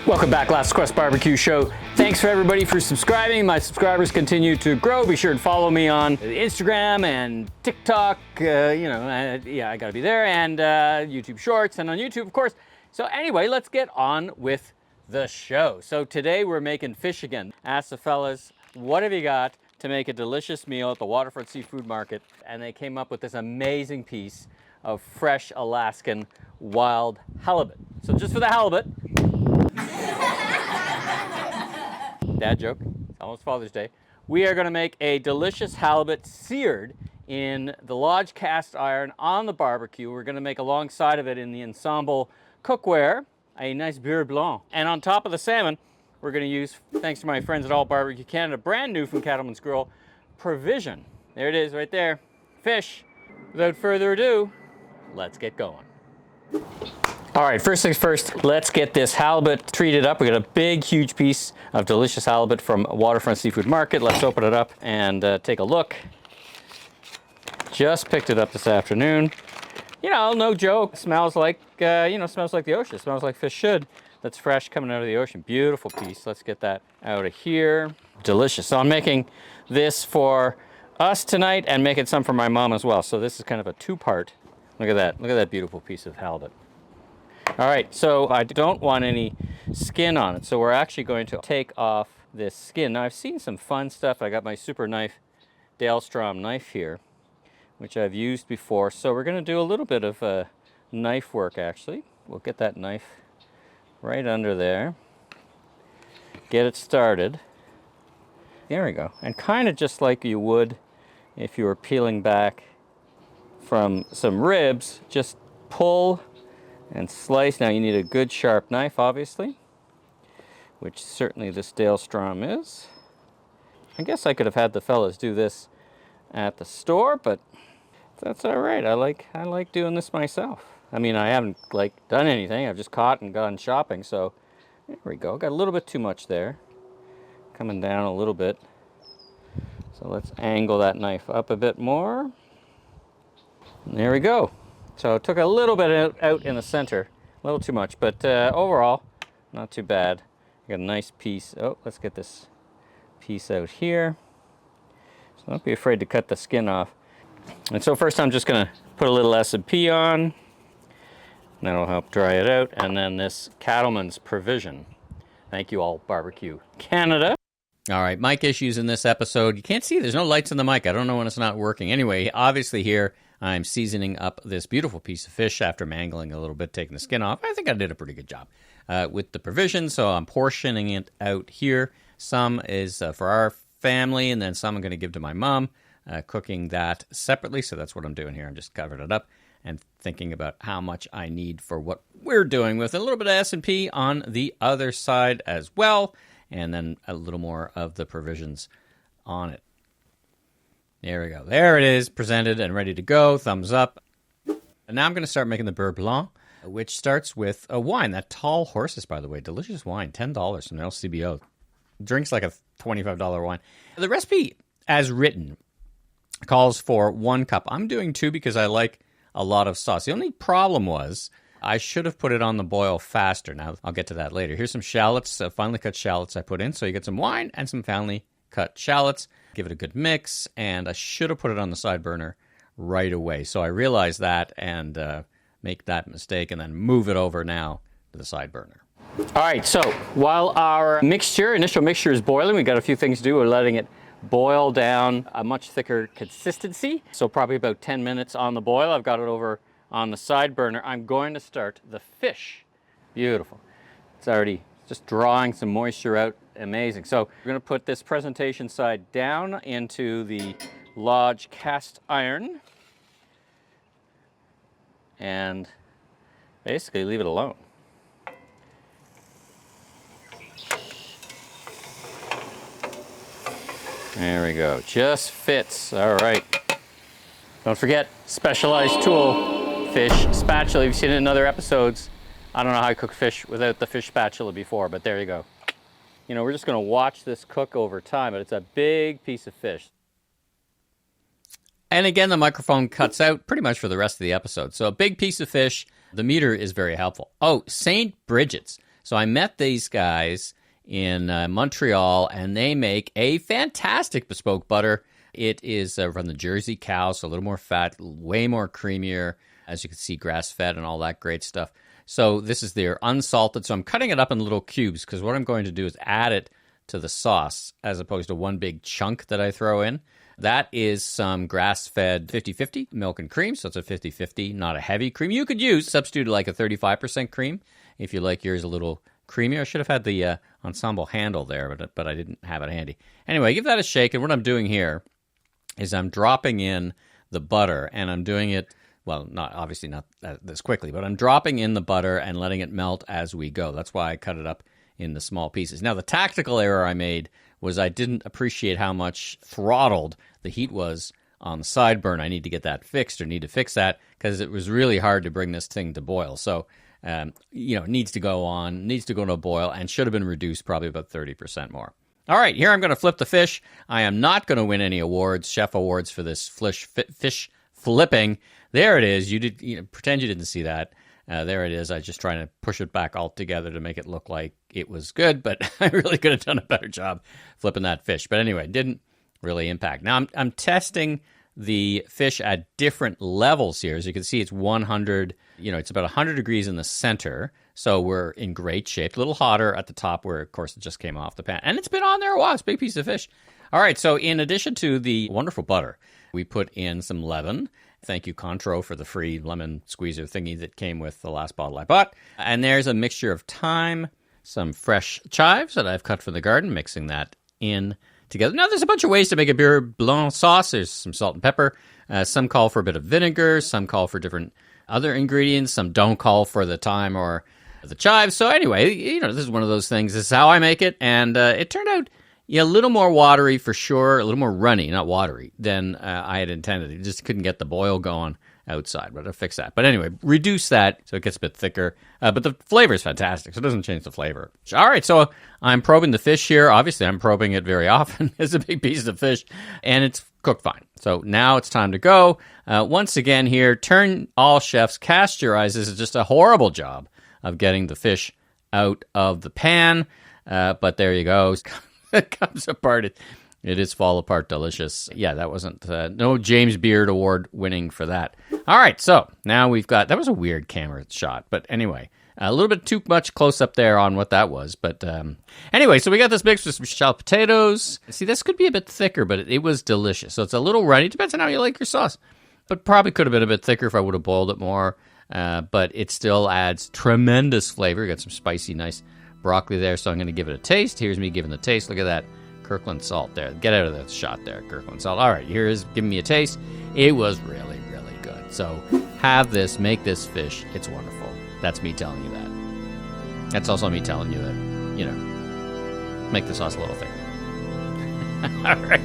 Welcome back, Last Quest Barbecue Show. Thanks for everybody for subscribing. My subscribers continue to grow. Be sure to follow me on Instagram and TikTok. I gotta be there, and YouTube Shorts, and on YouTube, of course. So anyway, let's get on with the show. So today we're making fish again. Ask the fellas, what have you got to make a delicious meal at the Waterfront Seafood Market? And they came up with this amazing piece of fresh Alaskan wild halibut. So just for the halibut, dad joke, it's almost Father's Day. We are going to make a delicious halibut seared in the Lodge cast iron on the barbecue. We're going to make alongside of it in the ensemble cookware a nice Buerre Blanc. And on top of the salmon, we're going to use, thanks to my friends at All Barbecue Canada, brand new from Cattleman's Grill, Provision. There it is right there, fish. Without further ado, let's get going. All right, first things first, let's get this halibut treated up. We got a big, huge piece of delicious halibut from Waterfront Seafood Market. Let's open it up and take a look. Just picked it up this afternoon. You know, no joke, smells like, smells like the ocean. Smells like fish should. That's fresh coming out of the ocean. Beautiful piece. Let's get that out of here. Delicious. So I'm making this for us tonight and making some for my mom as well. So this is kind of a two-part. Look at that. Look at that beautiful piece of halibut. All right, so I don't want any skin on it, so we're actually going to take off this skin. Now, I've seen some fun stuff. I got my super knife, Dalestrom knife here, which I've used before. So we're going to do a little bit of knife work, actually. We'll get that knife right under there, get it started. There we go. And kind of just like you would if you were peeling back from some ribs, just pull and slice. Now you need a good sharp knife, obviously, which certainly this Dalestrom is. I guess I could have had the fellas do this at the store, but that's all right. I like doing this myself. I mean, I haven't done anything. I've just caught and gone shopping. So there we go. Got a little bit too much there. Coming down a little bit. So let's angle that knife up a bit more. And there we go. So it took a little bit out in the center, a little too much, but overall, not too bad. Got a nice piece. Oh, let's get this piece out here. So don't be afraid to cut the skin off. And so first I'm just gonna put a little S&P on. That'll help dry it out. And then this Cattleman's Provision. Thank you, All Barbecue Canada. All right, mic issues in this episode. You can't see, there's no lights in the mic. I don't know when it's not working. Anyway, obviously here, I'm seasoning up this beautiful piece of fish after mangling a little bit, taking the skin off. I think I did a pretty good job with the Provision, so I'm portioning it out here. Some is for our family, and then some I'm going to give to my mom, cooking that separately. So that's what I'm doing here. I'm just covering it up and thinking about how much I need for what we're doing with a little bit of S&P on the other side as well, and then a little more of the Provisions on it. There we go. There it is, presented and ready to go. Thumbs up. And now I'm going to start making the Buerre Blanc, which starts with a wine. That Tall Horses, by the way, delicious wine, $10 from LCBO. Drinks like a $25 wine. The recipe, as written, calls for 1 cup. I'm doing 2 because I like a lot of sauce. The only problem was I should have put it on the boil faster. Now, I'll get to that later. Here's some shallots, finely cut shallots I put in. So you get some wine and some finely cut shallots. Give it a good mix, and I should have put it on the side burner right away. So I realized that and make that mistake and then move it over now to the side burner. All right, so while our initial mixture is boiling, we've got a few things to do. We're letting it boil down a much thicker consistency. So probably about 10 minutes on the boil. I've got it over on the side burner. I'm going to start the fish. Beautiful. It's already just drawing some moisture out. Amazing. So we're going to put this presentation side down into the Lodge cast iron and basically leave it alone. There we go. Just fits. All right. Don't forget, specialized tool, fish spatula. You've seen it in other episodes. I don't know how I cook fish without the fish spatula before, but there you go. You know, we're just going to watch this cook over time, but it's a big piece of fish. And again, the microphone cuts out pretty much for the rest of the episode. So a big piece of fish. The meter is very helpful. Oh, St. Brigids. So I met these guys in Montreal, and they make a fantastic bespoke butter. It is from the Jersey cow, so a little more fat, way more creamier. As you can see, grass-fed and all that great stuff. So this is their unsalted. So I'm cutting it up in little cubes because what I'm going to do is add it to the sauce as opposed to one big chunk that I throw in. That is some grass-fed 50-50 milk and cream. So it's a 50-50, not a heavy cream. You could substitute like a 35% cream if you like yours a little creamier. I should have had the ensemble handle there, but I didn't have it handy. Anyway, give that a shake. And what I'm doing here is I'm dropping in the butter, and I'm doing it, well, obviously not this quickly, but I'm dropping in the butter and letting it melt as we go. That's why I cut it up in the small pieces. Now, the tactical error I made was I didn't appreciate how much throttled the heat was on the sideburn. I need to get that fixed, or need to fix that, because it was really hard to bring this thing to boil. So, it needs to go to a boil, and should have been reduced probably about 30% more. All right, here I'm going to flip the fish. I am not going to win any awards, chef awards, for this fish flipping. There it is. Pretend you didn't see that. There it is. I was just trying to push it back all together to make it look like it was good, but I really could have done a better job flipping that fish. But anyway, it didn't really impact. Now I'm testing the fish at different levels here. As you can see, it's 100. It's about 100 degrees in the center. So we're in great shape. A little hotter at the top where, of course, it just came off the pan. And it's been on there a while. It's a big piece of fish. All right, so in addition to the wonderful butter, we put in some lemon. Thank you, Contro, for the free lemon squeezer thingy that came with the last bottle I bought. And there's a mixture of thyme, some fresh chives that I've cut from the garden, mixing that in together. Now, there's a bunch of ways to make a Buerre Blanc sauce. There's some salt and pepper. Some call for a bit of vinegar. Some call for different other ingredients. Some don't call for the thyme or the chives. So anyway, this is one of those things. This is how I make it. And it turned out a little more watery for sure, a little more runny, not watery, than I had intended. It just couldn't get the boil going outside, but I'll fix that. But anyway, reduce that so it gets a bit thicker. But the flavor is fantastic, so it doesn't change the flavor. All right, so I'm probing the fish here. Obviously, I'm probing it very often. It's a big piece of fish, and it's cooked fine. So now it's time to go. Once again here, turn all chefs, cast your eyes. This is just a horrible job of getting the fish out of the pan. But there you go. It comes apart. It is fall apart delicious. Yeah, that wasn't no James Beard Award winning for that. All right, so now we've got, that was a weird camera shot, but anyway, a little bit too much close up there on what that was. But anyway, so we got this mix with some shallot potatoes. See, this could be a bit thicker, but it was delicious. So it's a little runny. Depends on how you like your sauce, but probably could have been a bit thicker if I would have boiled it more. But it still adds tremendous flavor. You got some spicy, nice broccoli there, so I'm going to give it a taste. Here's me giving the taste. Look at that Kirkland salt there. Get out of that shot there, Kirkland salt. All right, here's giving me a taste. It was really, really good. So have this, make this fish. It's wonderful. That's me telling you that. That's also me telling you that, make the sauce a little thicker. All right.